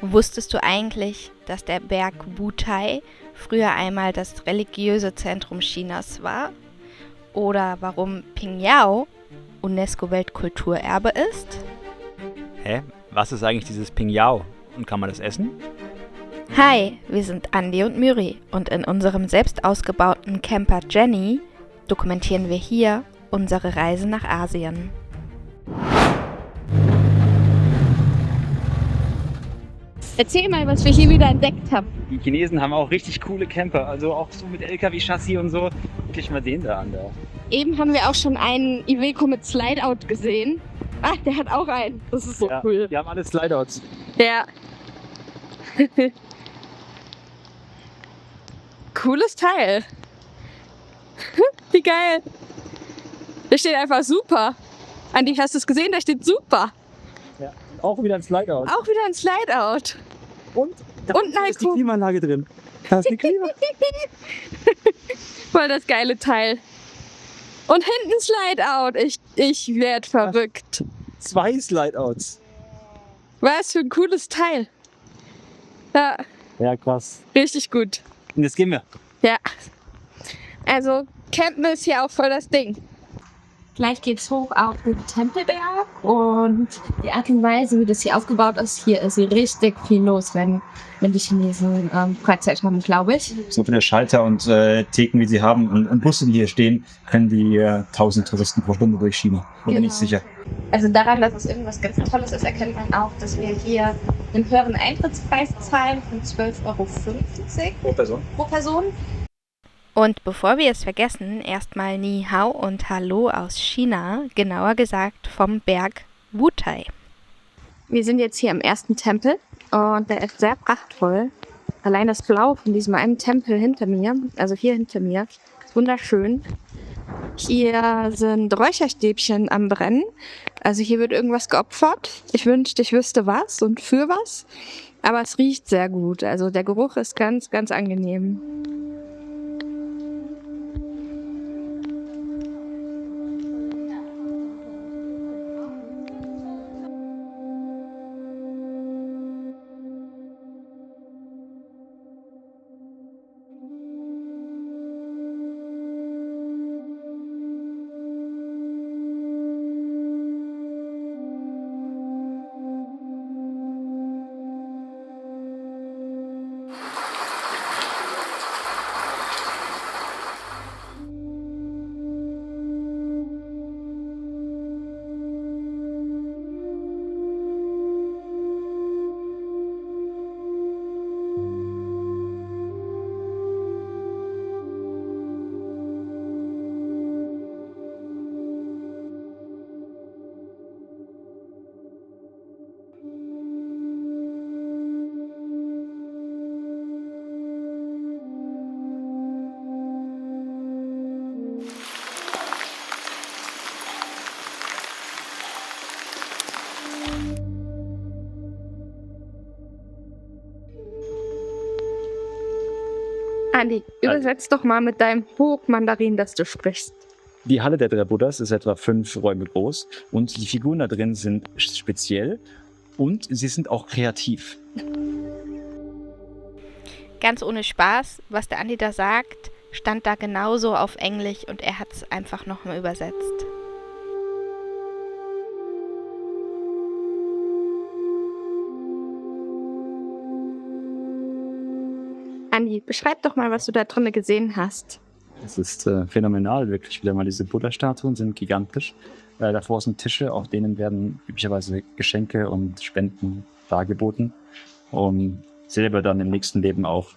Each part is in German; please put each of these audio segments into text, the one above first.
Wusstest du eigentlich, dass der Berg Wutai früher einmal das religiöse Zentrum Chinas war? Oder warum Pingyao UNESCO-Weltkulturerbe ist? Hä? Was ist eigentlich dieses Pingyao? Und kann man das essen? Hi, wir sind Andi und Myri und in unserem selbst ausgebauten Camper Jenny dokumentieren wir hier unsere Reise nach Asien. Erzähl mal, was wir hier wieder entdeckt haben. Die Chinesen haben auch richtig coole Camper, also auch so mit LKW-Chassis und so. Guck ich mal den da an. Da. Eben haben wir auch schon einen Iveco mit Slideout gesehen. Ah, der hat auch einen. Das ist so cool. Die haben alle Slideouts. Ja. Cooles Teil. Wie geil. Da steht einfach super. Andi, hast du es gesehen? Da steht super. Ja, auch wieder ein Slideout. Auch wieder ein Slideout. Und da Und ein ist die Klimaanlage drin. Da ist die Klima. Voll das geile Teil. Und hinten Slideout. Ich werd verrückt. 2 Slideouts. Was für ein cooles Teil. Ja, Ja, krass. richtig gut. Und jetzt gehen wir. Ja. Also, Campen ist hier auch voll das Ding. Gleich geht's hoch auf den Tempelberg und die Art und Weise, wie das hier aufgebaut ist, hier ist richtig viel los, wenn die Chinesen Freizeit haben, glaube ich. So viele Schalter und Theken, wie sie haben und Busse, die hier stehen, können die 1000 Touristen pro Stunde durchschieben. Bin ich sicher. Also daran, dass es irgendwas ganz Tolles ist, erkennt man auch, dass wir hier einen höheren Eintrittspreis zahlen von 12,50 € Pro Person. pro Person. Und bevor wir es vergessen, erstmal Ni Hao und Hallo aus China, genauer gesagt vom Berg Wutai. Wir sind jetzt hier am ersten Tempel und der ist sehr prachtvoll. Allein das Blau von diesem einen Tempel hinter mir, also hier hinter mir, ist wunderschön. Hier sind Räucherstäbchen am Brennen, also hier wird irgendwas geopfert. Ich wünschte, ich wüsste was und für was, aber es riecht sehr gut, also der Geruch ist ganz, ganz angenehm. Andi, übersetz doch mal mit deinem Hochmandarin, das du sprichst. Die Halle der 3 Buddhas ist etwa 5 Räume groß und die Figuren da drin sind speziell und sie sind auch kreativ. Ganz ohne Spaß, was der Andi da sagt, stand da genauso auf Englisch und er hat es einfach nochmal übersetzt. Andi, beschreib doch mal, was du da drinnen gesehen hast. Es ist phänomenal, wirklich wieder mal. Diese Buddha-Statuen sind gigantisch. Davor sind Tische, auf denen werden üblicherweise Geschenke und Spenden dargeboten, um selber dann im nächsten Leben auch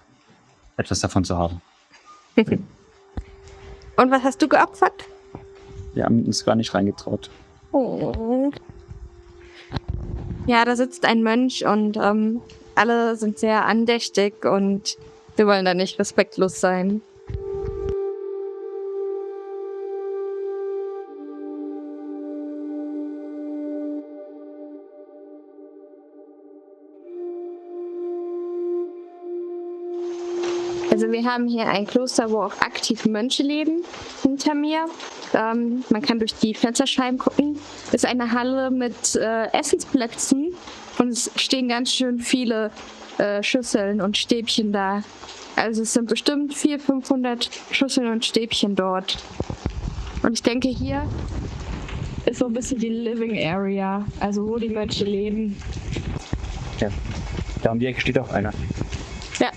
etwas davon zu haben. Und was hast du geopfert? Wir haben uns gar nicht reingetraut. Oh. Ja, da sitzt ein Mönch und alle sind sehr andächtig und wir wollen da nicht respektlos sein. Also wir haben hier ein Kloster, wo auch aktiv Mönche leben, hinter mir. Man kann durch die Fensterscheiben gucken. Es ist eine Halle mit Essensplätzen und es stehen ganz schön viele Schüsseln und Stäbchen da. Also es sind bestimmt 400-500 Schüsseln und Stäbchen dort. Und ich denke, hier ist so ein bisschen die Living Area, also wo die Mönche leben. Ja. Da um die Ecke steht auch einer. Ja.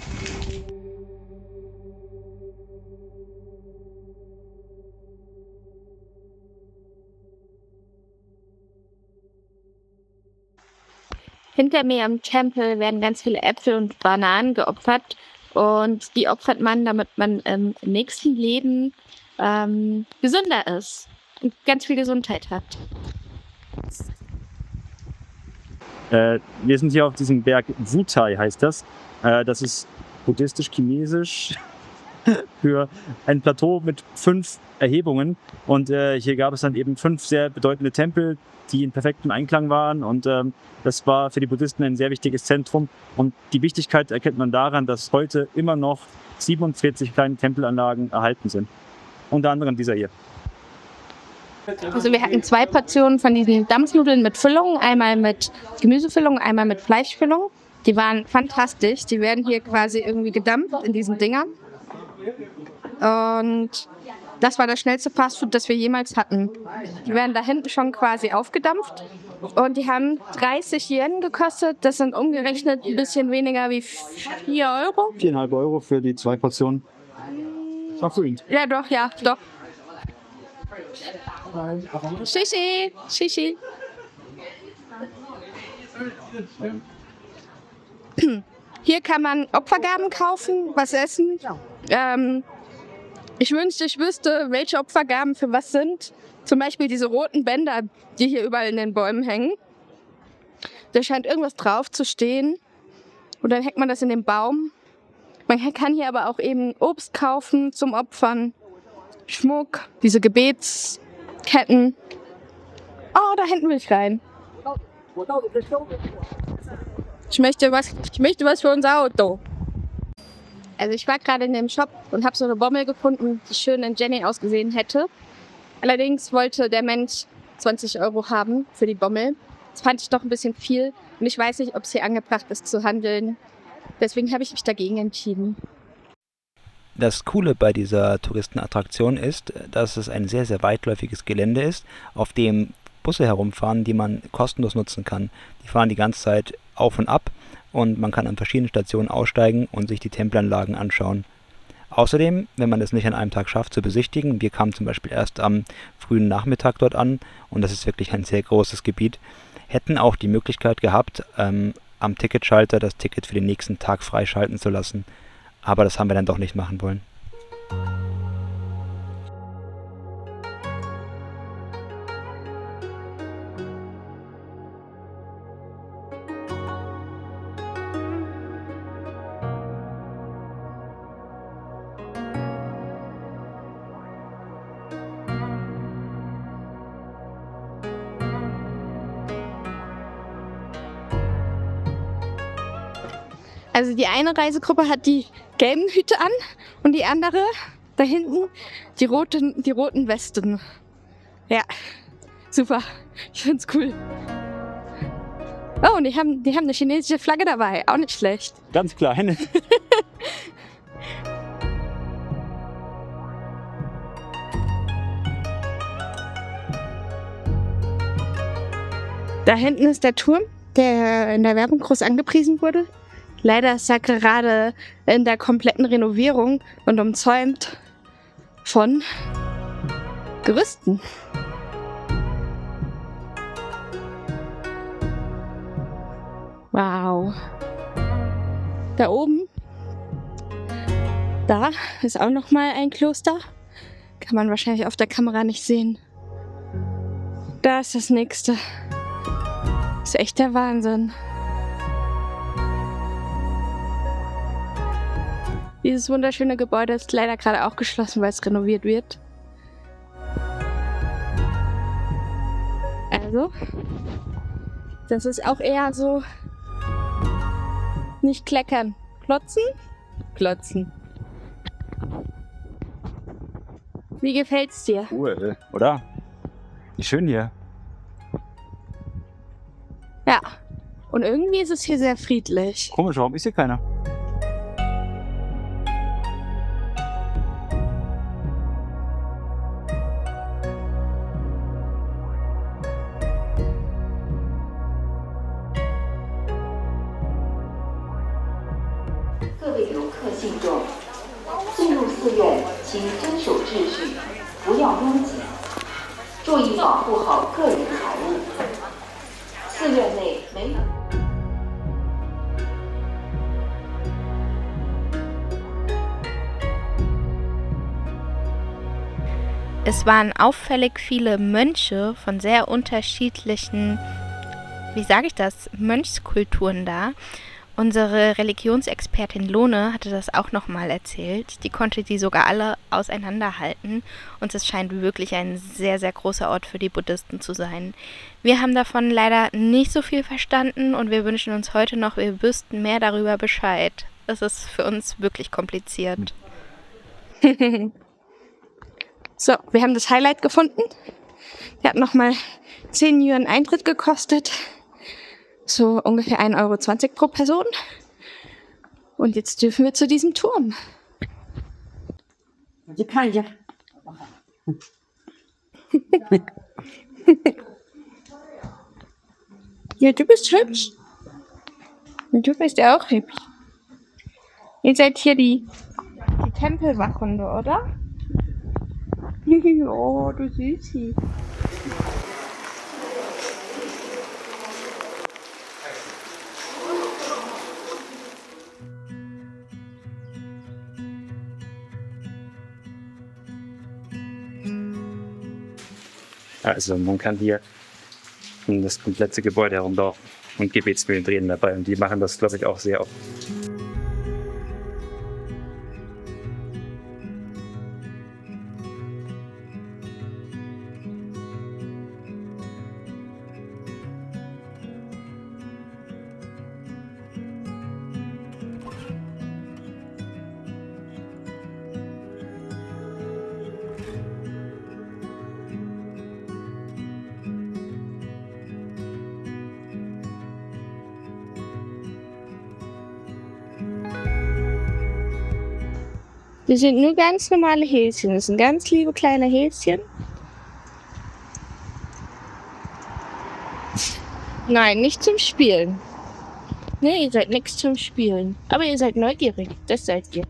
Hinter mir am Tempel werden ganz viele Äpfel und Bananen geopfert. Und die opfert man, damit man im nächsten Leben gesünder ist und ganz viel Gesundheit hat. Wir sind hier auf diesem Berg Wutai, heißt das. Das ist buddhistisch-chinesisch für ein Plateau mit 5 Erhebungen. Und hier gab es dann eben 5 sehr bedeutende Tempel, die in perfektem Einklang waren. Und das war für die Buddhisten ein sehr wichtiges Zentrum. Und die Wichtigkeit erkennt man daran, dass heute immer noch 47 kleine Tempelanlagen erhalten sind. Unter anderem dieser hier. Also wir hatten 2 Portionen von diesen Dampfnudeln mit Füllung, einmal mit Gemüsefüllung, einmal mit Fleischfüllung. Die waren fantastisch. Die werden hier quasi irgendwie gedampft in diesen Dingern. Und das war das schnellste Fastfood, das wir jemals hatten. Die werden da hinten schon quasi aufgedampft. Und die haben 30 Yen gekostet. Das sind umgerechnet ein bisschen weniger wie 4 Euro. 4,5 Euro für die 2 Portionen. Verfügend. Ja, doch, ja, doch. Shishi, Shishi. Hier kann man Opfergaben kaufen, was essen. Ich wünschte, ich wüsste, welche Opfergaben für was sind. Zum Beispiel diese roten Bänder, die hier überall in den Bäumen hängen. Da scheint irgendwas drauf zu stehen. Und dann hängt man das in den Baum. Man kann hier aber auch eben Obst kaufen zum Opfern. Schmuck, diese Gebetsketten. Oh, da hinten will ich rein. Ich möchte was für unser Auto. Also ich war gerade in dem Shop und habe so eine Bommel gefunden, die schön in Jenny ausgesehen hätte. Allerdings wollte der Mensch 20 Euro haben für die Bommel. Das fand ich doch ein bisschen viel und ich weiß nicht, ob es hier angebracht ist zu handeln. Deswegen habe ich mich dagegen entschieden. Das Coole bei dieser Touristenattraktion ist, dass es ein sehr, sehr weitläufiges Gelände ist, auf dem Busse herumfahren, die man kostenlos nutzen kann. Die fahren die ganze Zeit auf und ab und man kann an verschiedenen Stationen aussteigen und sich die Tempelanlagen anschauen. Außerdem, wenn man es nicht an einem Tag schafft zu besichtigen, wir kamen zum Beispiel erst am frühen Nachmittag dort an und das ist wirklich ein sehr großes Gebiet, hätten auch die Möglichkeit gehabt, am Ticketschalter das Ticket für den nächsten Tag freischalten zu lassen. Aber das haben wir dann doch nicht machen wollen. Also die eine Reisegruppe hat die gelben Hüte an und die andere da hinten die roten Westen. Ja, super. Ich find's cool. Oh, und die haben eine chinesische Flagge dabei. Auch nicht schlecht. Ganz klein. Da hinten ist der Turm, der in der Werbung groß angepriesen wurde. Leider ist er gerade in der kompletten Renovierung und umzäumt von Gerüsten. Wow. Da oben, da ist auch noch mal ein Kloster. Kann man wahrscheinlich auf der Kamera nicht sehen. Da ist das nächste. Das ist echt der Wahnsinn. Dieses wunderschöne Gebäude ist leider gerade auch geschlossen, weil es renoviert wird. Also, das ist auch eher so, nicht kleckern, klotzen, klotzen. Wie gefällt's dir? Cool, oder? Wie schön hier. Ja. Und irgendwie ist es hier sehr friedlich. Komisch, warum ist hier keiner? Es waren auffällig viele Mönche von sehr unterschiedlichen, wie sage ich das, Mönchskulturen da. Unsere Religionsexpertin Lone hatte das auch nochmal erzählt. Die konnte die sogar alle auseinanderhalten. Und es scheint wirklich ein sehr, sehr großer Ort für die Buddhisten zu sein. Wir haben davon leider nicht so viel verstanden und wir wünschen uns heute noch, wir wüssten mehr darüber Bescheid. Das ist für uns wirklich kompliziert. So, wir haben das Highlight gefunden. Der hat nochmal 10 Yuan Eintritt gekostet. So ungefähr 1,20 € pro Person. Und jetzt dürfen wir zu diesem Turm. Ja, du bist hübsch. Und du bist ja auch hübsch. Ihr seid hier die Tempelwachhunde, oder? Oh, du Süßi. Also man kann hier um das komplette Gebäude herumlaufen und Gebetsmühlen drehen dabei. Und die machen das, glaube ich, auch sehr oft. Das sind nur ganz normale Häschen. Das sind ganz liebe kleine Häschen. Nein, nicht zum Spielen. Nee, ihr seid nichts zum Spielen. Aber ihr seid neugierig. Das seid ihr.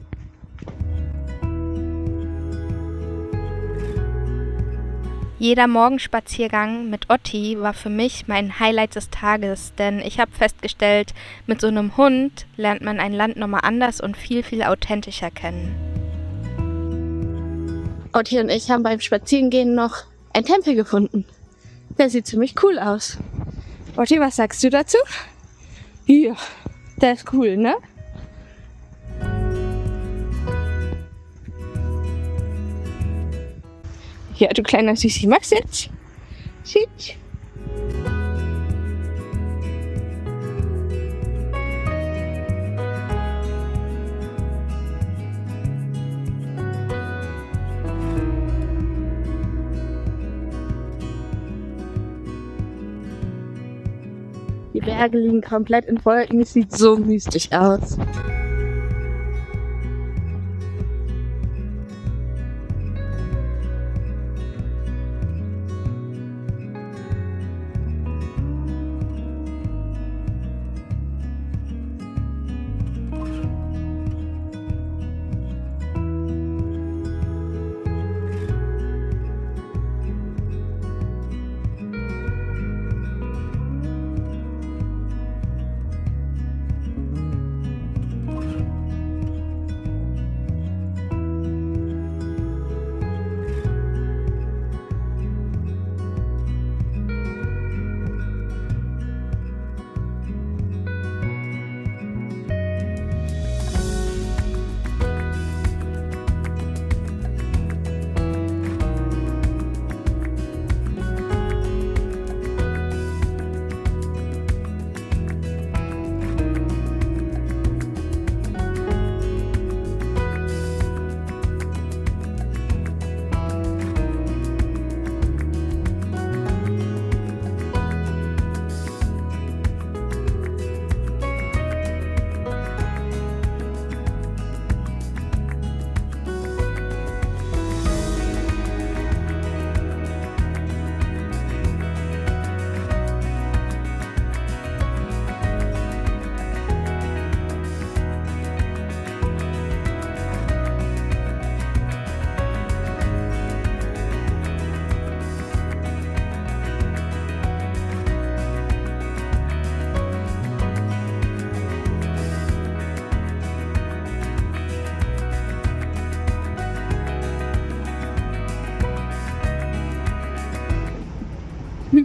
Jeder Morgenspaziergang mit Otti war für mich mein Highlight des Tages, denn ich habe festgestellt, mit so einem Hund lernt man ein Land nochmal anders und viel, viel authentischer kennen. Otti und ich haben beim Spazierengehen noch einen Tempel gefunden. Der sieht ziemlich cool aus. Otti, was sagst du dazu? Ja, der ist cool, ne? Ja, du kleiner Süßi, magst du jetzt? Süß. Die Berge liegen komplett in Wolken. Es sieht so mystisch aus.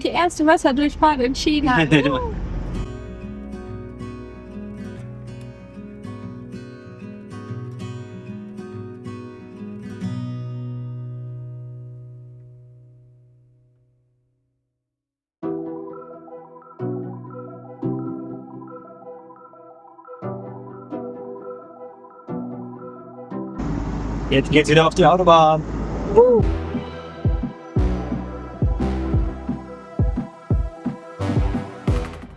die erste Wasserdurchfahrt in China. Jetzt geht's wieder auf die Autobahn.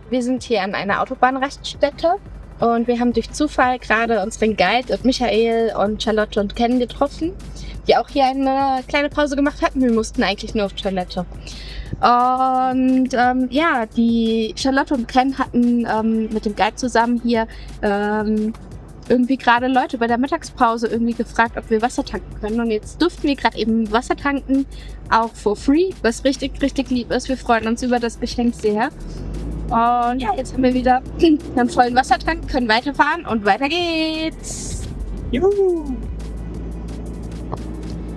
Wir sind hier an einer Autobahnraststätte und wir haben durch Zufall gerade unseren Guide und Michael und Charlotte und Ken getroffen, die auch hier eine kleine Pause gemacht hatten. Wir mussten eigentlich nur auf Toilette. Und ja, die Charlotte und Ken hatten mit dem Guide zusammen hier irgendwie gerade Leute bei der Mittagspause irgendwie gefragt, ob wir Wasser tanken können. Und jetzt durften wir gerade eben Wasser tanken, auch for free, was richtig, richtig lieb ist. Wir freuen uns über das Geschenk sehr. Und ja, jetzt haben wir wieder einen vollen Wassertank, können weiterfahren und weiter geht's. Juhu.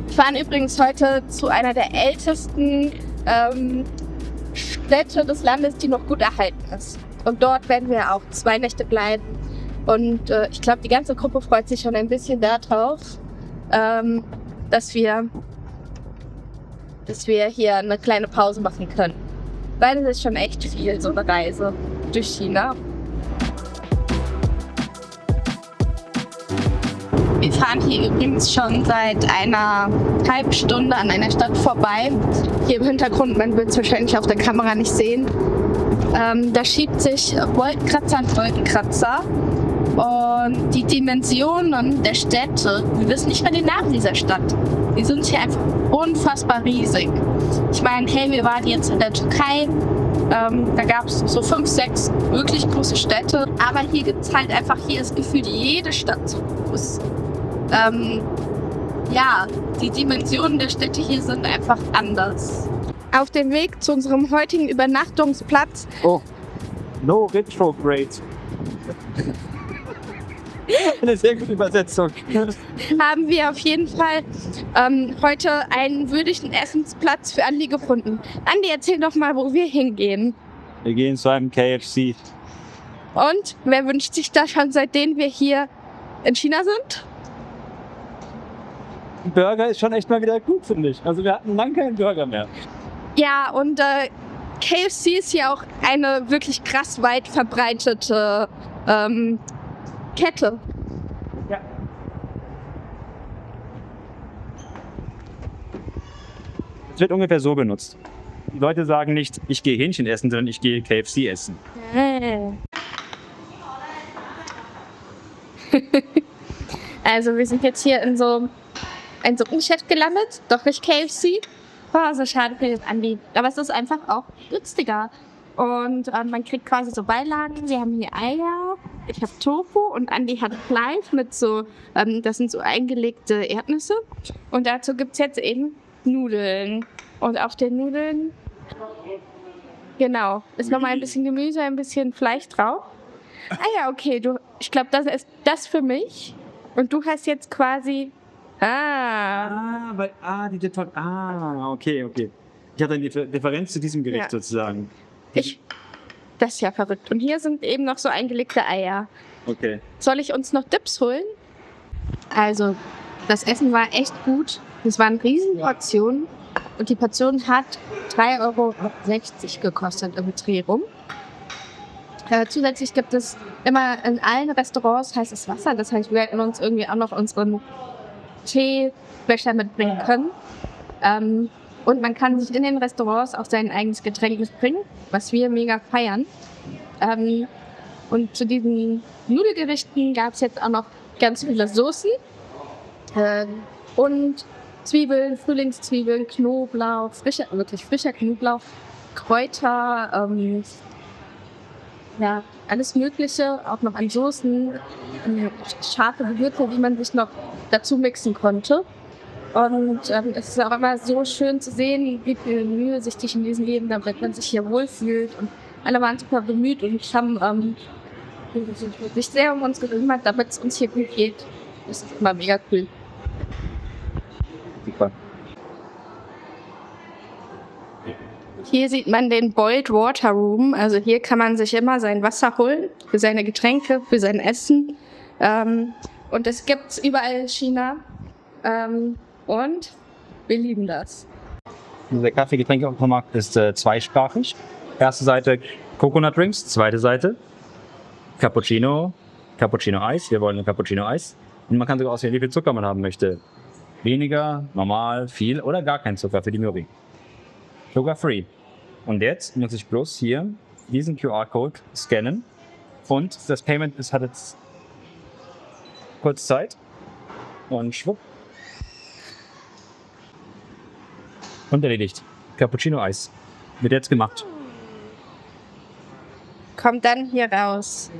Wir fahren übrigens heute zu einer der ältesten Städte des Landes, die noch gut erhalten ist. Und dort werden wir auch 2 Nächte bleiben. Und ich glaube, die ganze Gruppe freut sich schon ein bisschen darauf, dass wir hier eine kleine Pause machen können. Weil es ist schon echt viel, so eine Reise durch China. Wir fahren hier übrigens schon seit einer halben Stunde an einer Stadt vorbei. Hier im Hintergrund, man wird es wahrscheinlich auf der Kamera nicht sehen. Da schiebt sich Wolkenkratzer an Wolkenkratzer. Und die Dimensionen der Städte, wir wissen nicht mal den Namen dieser Stadt. Die sind hier einfach unfassbar riesig. Ich meine, hey, wir waren jetzt in der Türkei, da gab es so 5, 6 wirklich große Städte, aber hier gibt es halt einfach, hier ist gefühlt jede Stadt so groß. Ja, die Dimensionen der Städte hier sind einfach anders. Auf dem Weg zu unserem heutigen Übernachtungsplatz. Oh, no retrograde. Eine sehr gute Übersetzung. Haben wir auf jeden Fall heute einen würdigen Essensplatz für Andi gefunden. Andi, erzähl doch mal, wo wir hingehen. Wir gehen zu einem KFC. Und wer wünscht sich das schon, seitdem wir hier in China sind? Ein Burger ist schon echt mal wieder gut, finde ich. Also wir hatten lange keinen Burger mehr. Ja, und KFC ist ja auch eine wirklich krass weit verbreitete Kette. Ja. Es wird ungefähr so benutzt. Die Leute sagen nicht, ich gehe Hähnchen essen, sondern ich gehe KFC essen. Also wir sind jetzt hier in so ein Suppengeschäft gelandet, doch nicht KFC. Oh, so schade für das Andi. Aber es ist einfach auch günstiger. Und man kriegt quasi so Beilagen. Wir haben hier Eier, ich habe Tofu und Andi hat Fleisch mit so, das sind so eingelegte Erdnüsse. Und dazu gibt es jetzt eben Nudeln. Und auf den Nudeln, genau, ist nochmal ein bisschen Gemüse, ein bisschen Fleisch drauf. Ah ja, okay, ich glaube, das ist das für mich. Und du hast jetzt quasi, Okay. Ich hatte eine Differenz zu diesem Gericht sozusagen. Das ist ja verrückt. Und hier sind eben noch so eingelegte Eier. Okay. Soll ich uns noch Dips holen? Also, das Essen war echt gut. Es waren Riesenportionen. Und die Portion hat 3,60 € gekostet im Dreh rum. Zusätzlich gibt es immer in allen Restaurants heißes Wasser. Das heißt, wir hätten uns irgendwie auch noch unseren Teebecher mitbringen können. Und man kann sich in den Restaurants auch sein eigenes Getränk mitbringen, was wir mega feiern. Und zu diesen Nudelgerichten gab es jetzt auch noch ganz viele Soßen. Und Zwiebeln, Frühlingszwiebeln, Knoblauch, wirklich frischer Knoblauch, Kräuter, ja, alles Mögliche, auch noch an Soßen, scharfe Gewürze, die man sich noch dazu mixen konnte. Und es ist auch immer so schön zu sehen, wie viel Mühe sich die Chinesen geben, damit man sich hier wohlfühlt. Und alle waren super bemüht und haben sich sehr um uns gekümmert, damit es uns hier gut geht. Das ist immer mega cool. Super. Hier sieht man den Boiled Water Room. Also hier kann man sich immer sein Wasser holen für seine Getränke, für sein Essen. Und das gibt's überall in China. Und wir lieben das. Der Kaffee-Getränkeautomat ist zweisprachig. Erste Seite Coconut Drinks, zweite Seite Cappuccino, Cappuccino Eis. Wir wollen ein Cappuccino Eis. Und man kann sogar auswählen, wie viel Zucker man haben möchte. Weniger, normal, viel oder gar kein Zucker für die Möri. Sugar free. Und jetzt muss ich bloß hier diesen QR-Code scannen. Und das Payment hat jetzt kurz Zeit. Und schwupp. Und erledigt. Cappuccino Eis. Wird jetzt gemacht. Kommt dann hier raus.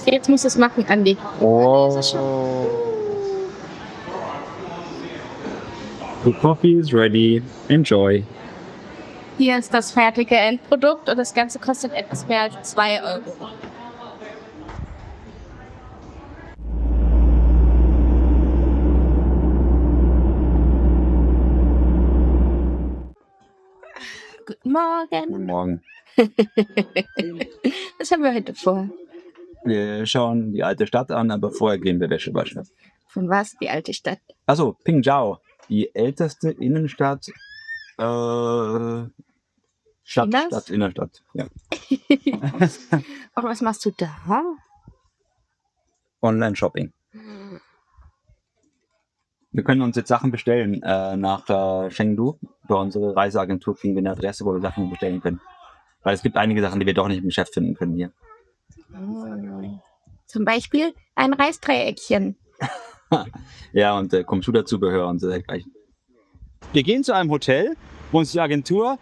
Jetzt muss es machen, Andi. The coffee is ready. Enjoy. Hier ist das fertige Endprodukt und das Ganze kostet etwas mehr als 2 €. Guten Morgen. Guten Morgen. Was haben wir heute vor? Wir schauen die alte Stadt an, aber vorher gehen wir Wäsche waschen. Von was? Die alte Stadt. Achso, Pingzhou. Die älteste Innenstadt. Innenstadt. Ja. Und was machst du da? Online-Shopping. Wir können uns jetzt Sachen bestellen nach Chengdu. Bei unserer Reiseagentur kriegen wir eine Adresse, wo wir Sachen bestellen können. Weil es gibt einige Sachen, die wir doch nicht im Geschäft finden können hier. Zum Beispiel ein Reisdreieckchen. Ja, und Computerzubehör und so dergleichen. Wir gehen zu einem Hotel, wo uns die Agentur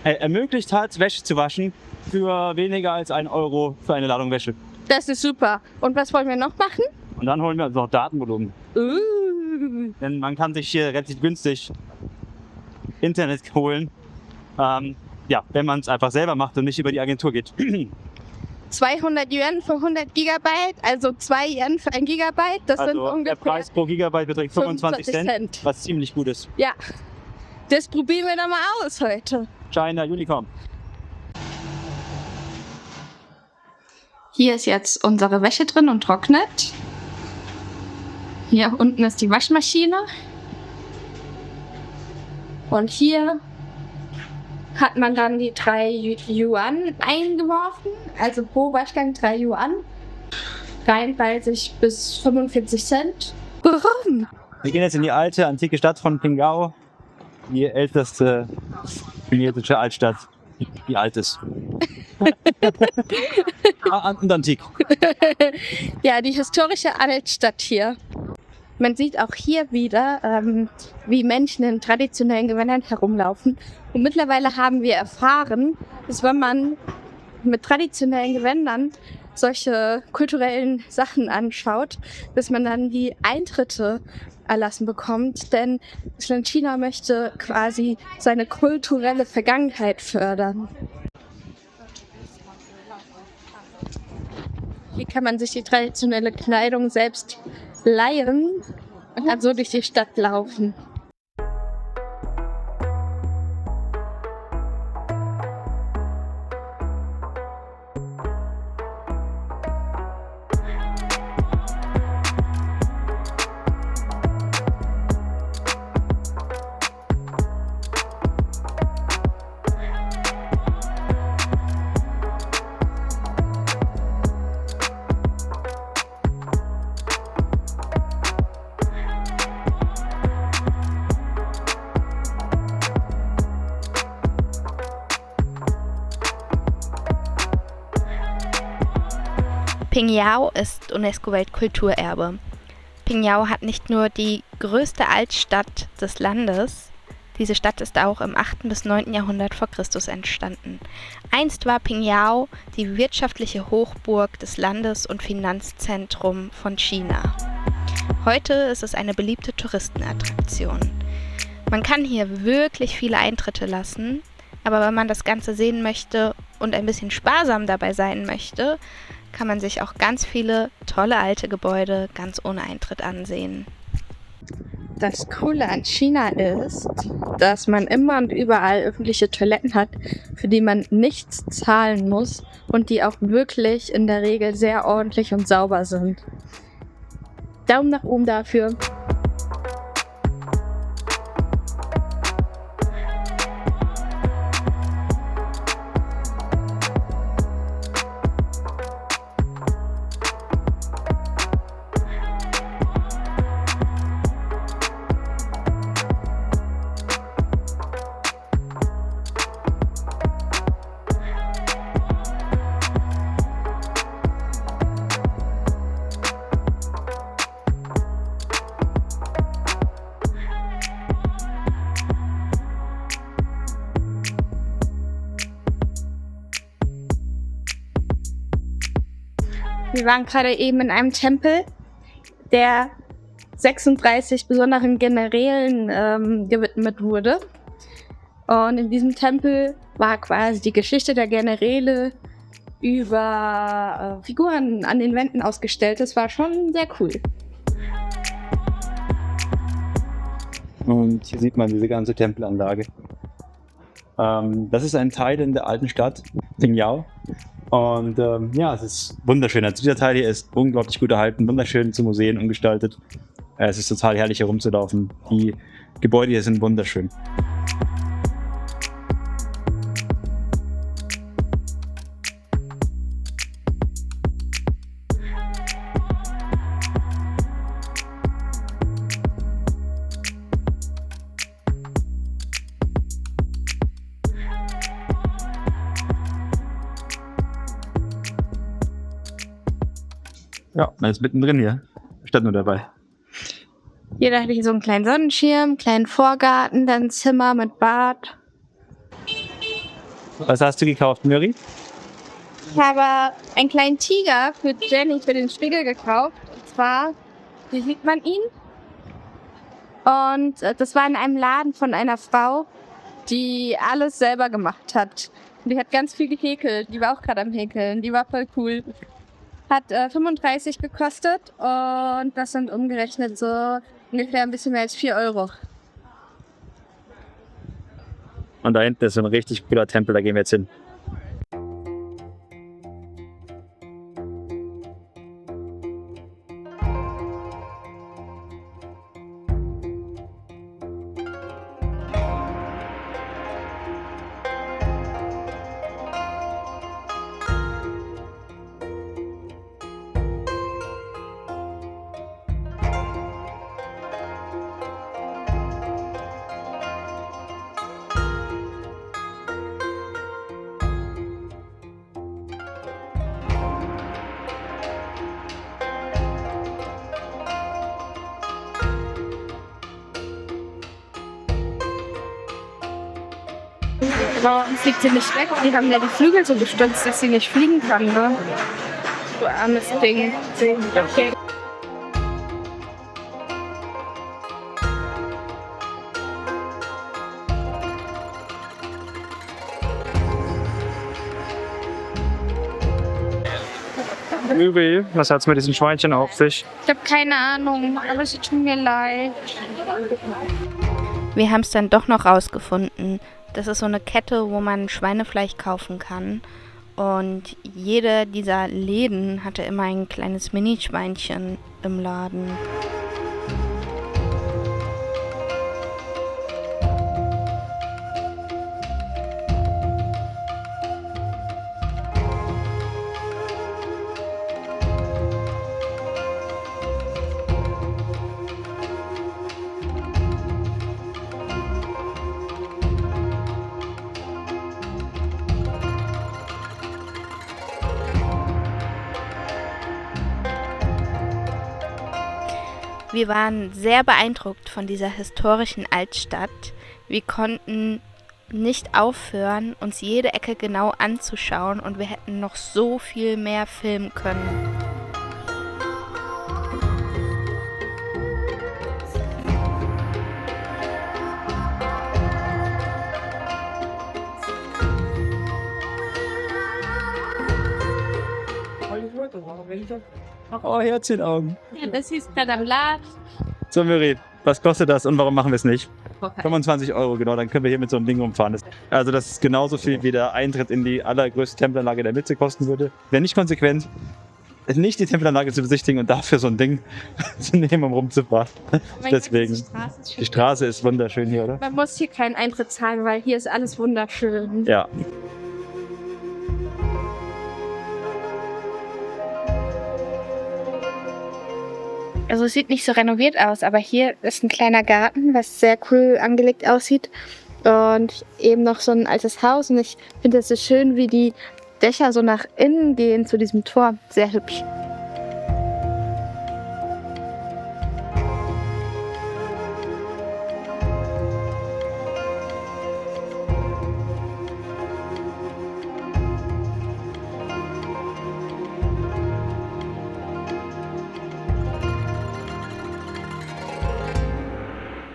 ermöglicht hat, Wäsche zu waschen für weniger als 1 € für eine Ladung Wäsche. Das ist super. Und was wollen wir noch machen? Und dann holen wir uns noch Datenvolumen. Denn man kann sich hier relativ günstig Internet holen, wenn man es einfach selber macht und nicht über die Agentur geht. 200 Yuan für 100 Gigabyte, also 2 Yen für 1 Gigabyte. Das sind Also ungefähr der Preis pro Gigabyte beträgt 25 Cent, was ziemlich gut ist. Ja, das probieren wir dann mal aus heute. China Unicorn. Hier ist jetzt unsere Wäsche drin und trocknet. Hier unten ist die Waschmaschine. Und hier hat man dann die 3 Yuan eingeworfen, also pro Waschgang 3 Yuan. 33 bis 45 Cent. Warum? Wir gehen jetzt in die alte, antike Stadt von Pingzhou. Die älteste chinesische Altstadt, die alt ist. Und antik. Ja, die historische Altstadt hier. Man sieht auch hier wieder, wie Menschen in traditionellen Gewändern herumlaufen. Und mittlerweile haben wir erfahren, dass wenn man mit traditionellen Gewändern solche kulturellen Sachen anschaut, dass man dann die Eintritte erlassen bekommt. Denn das Land China möchte quasi seine kulturelle Vergangenheit fördern. Hier kann man sich die traditionelle Kleidung selbst leihen und kann so durch die Stadt laufen. Pingzhou ist UNESCO-Weltkulturerbe. Pingzhou hat nicht nur die größte Altstadt des Landes, diese Stadt ist auch im 8. bis 9. Jahrhundert vor Christus entstanden. Einst war Pingzhou die wirtschaftliche Hochburg des Landes und Finanzzentrum von China. Heute ist es eine beliebte Touristenattraktion. Man kann hier wirklich viele Eintritte lassen, aber wenn man das Ganze sehen möchte und ein bisschen sparsam dabei sein möchte, kann man sich auch ganz viele tolle alte Gebäude ganz ohne Eintritt ansehen. Das Coole an China ist, dass man immer und überall öffentliche Toiletten hat, für die man nichts zahlen muss und die auch wirklich in der Regel sehr ordentlich und sauber sind. Daumen nach oben dafür. Wir waren gerade eben in einem Tempel, der 36 besonderen Generälen gewidmet wurde. Und in diesem Tempel war quasi die Geschichte der Generäle über Figuren an den Wänden ausgestellt. Das war schon sehr cool. Und hier sieht man diese ganze Tempelanlage. Das ist ein Teil in der alten Stadt, Qingyao. Und ja, es ist wunderschön. Also dieser Teil hier ist unglaublich gut erhalten, wunderschön zu Museen umgestaltet. Es ist total herrlich herumzulaufen. Die Gebäude hier sind wunderschön. Ja, man ist mittendrin hier. Stand nur dabei. Hier hatte ich so einen kleinen Sonnenschirm, kleinen Vorgarten, dann ein Zimmer mit Bad. Was hast du gekauft, Miri? Ich habe einen kleinen Tiger für Jenny für den Spiegel gekauft. Und zwar, hier sieht man ihn. Und das war in einem Laden von einer Frau, die alles selber gemacht hat. Und die hat ganz viel gehäkelt. Die war auch gerade am Häkeln. Die war voll cool. Hat 35 gekostet und das sind umgerechnet so ungefähr ein bisschen mehr als 4 Euro. Und da hinten ist so ein richtig cooler Tempel, da gehen wir jetzt hin. Aber fliegt sie nicht weg? Die haben ja die Flügel so gestützt, dass sie nicht fliegen kann, ne? Du armes Ding. Okay. Übel, was hat's mit diesen Schweinchen auf sich? Ich habe keine Ahnung, aber es tut mir leid. Wir haben es dann doch noch rausgefunden. Das ist so eine Kette, wo man Schweinefleisch kaufen kann. Und jede dieser Läden hatte immer ein kleines Mini-Schweinchen im Laden. Wir waren sehr beeindruckt von dieser historischen Altstadt. Wir konnten nicht aufhören, uns jede Ecke genau anzuschauen und wir hätten noch so viel mehr filmen können. Oh, Herzchenaugen. Ja, das ist gerade am Laden. So, Miri, Was kostet das und warum machen wir es nicht? 25 €, genau, dann können wir hier mit so einem Ding rumfahren. Also das ist genauso viel, wie der Eintritt in die allergrößte Tempelanlage der Mitte kosten würde. Wäre nicht konsequent, nicht die Tempelanlage zu besichtigen und dafür so ein Ding zu nehmen, um rumzufahren. Deswegen. Die Straße ist wunderschön hier, oder? Man muss hier keinen Eintritt zahlen, weil hier ist alles wunderschön. Ja. Also es sieht nicht so renoviert aus, aber hier ist ein kleiner Garten, was sehr cool angelegt aussieht. Und eben noch so ein altes Haus. Und ich finde es so schön, wie die Dächer so nach innen gehen zu diesem Tor. Sehr hübsch.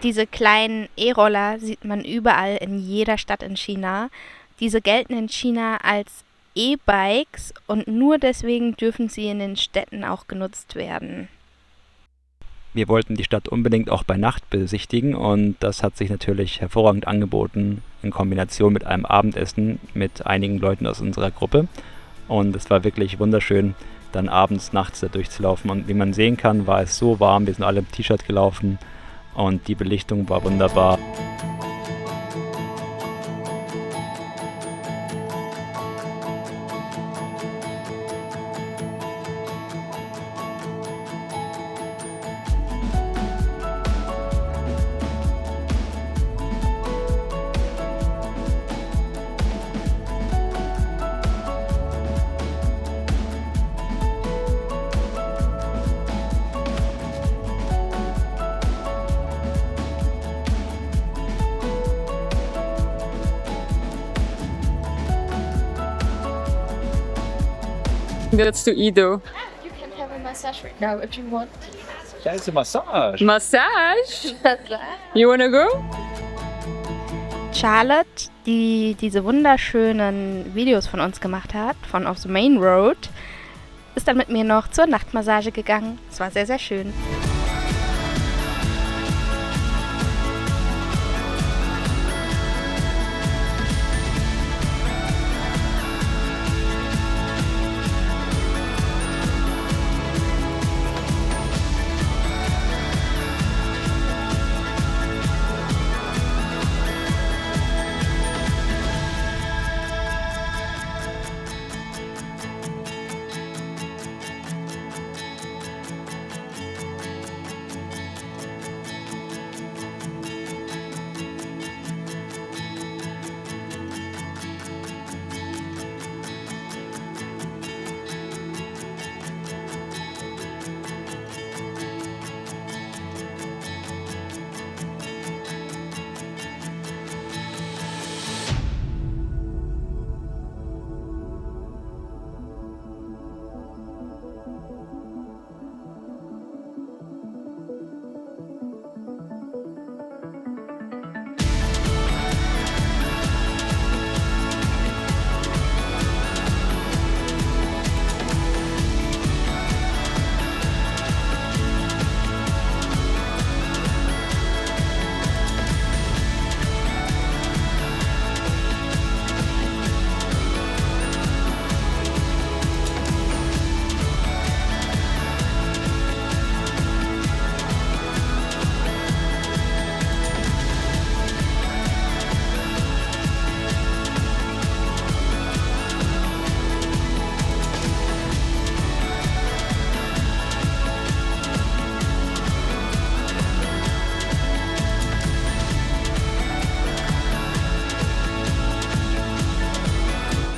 Diese kleinen E-Roller sieht man überall in jeder Stadt in China. Diese gelten in China als E-Bikes und nur deswegen dürfen sie in den Städten auch genutzt werden. Wir wollten die Stadt unbedingt auch bei Nacht besichtigen und das hat sich natürlich hervorragend angeboten in Kombination mit einem Abendessen mit einigen Leuten aus unserer Gruppe. Und es war wirklich wunderschön, dann abends, nachts da durchzulaufen. Und wie man sehen kann, war es so warm, wir sind alle im T-Shirt gelaufen. Und die Belichtung war wunderbar. That's to Ido. You can have a massage right now if you want. Da ist eine Massage. Massage? You wanna go? Charlotte, die diese wunderschönen Videos von uns gemacht hat, von Off the Main Road, ist dann mit mir noch zur Nachtmassage gegangen. Es war sehr, sehr schön.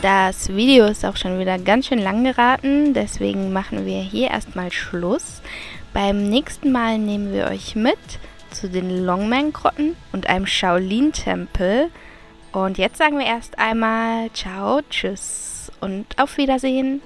Das Video ist auch schon wieder ganz schön lang geraten, deswegen machen wir hier erstmal Schluss. Beim nächsten Mal nehmen wir euch mit zu den Longmen-Grotten und einem Shaolin-Tempel. Und jetzt sagen wir erst einmal Ciao, Tschüss und auf Wiedersehen.